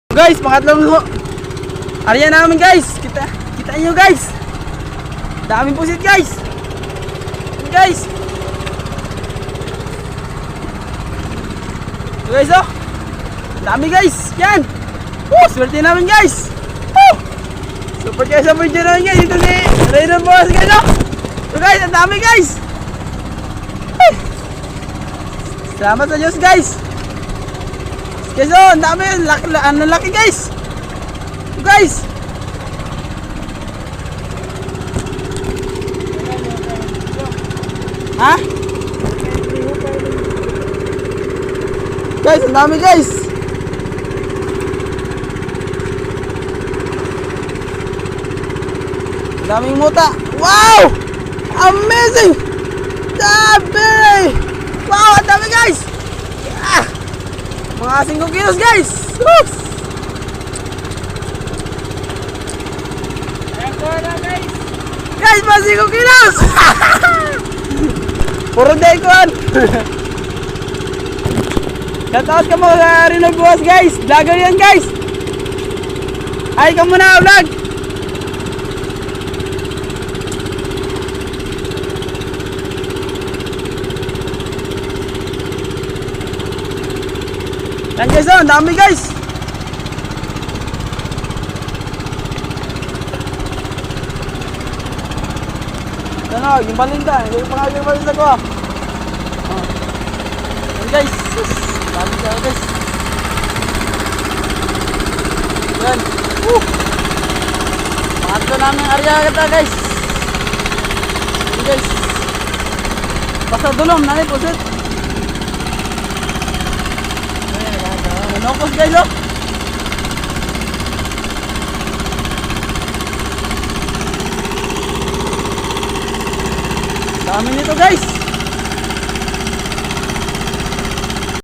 Guys, pangatlong area namin guys. Kita nyo guys. Daming pusit guys. Guys. Ito guys oh. Dami guys. Yan. Swerte namin guys. Support kayo sa video namin guys. Ito si Rayron Boss guys oh. Ito guys, ang dami guys. Salamat sa Diyos guys. Guys oh, ang dami. Ang laki guys. Ito guys. Ha? Guys, ang dami guys. Ang daming muta. Wow! Amazing! Dami! Wow, ang dami guys! Mga 5 kilos guys! Woo! Guys, mga 5 kilos! Puro daikon! Shoutout ka mo sa Rino Buwas guys! Vlogger yan guys! Ay ka muna vlog! Yan guys oh, ang dami guys! Yan o, yung balinda, yung pangalang balinda ko ah. Yan guys, dami ka guys. Yan, pangatlo namin area kita guys. Yan guys, basta dulom, nani pusit. Manokos guys oh. Dami nito guys.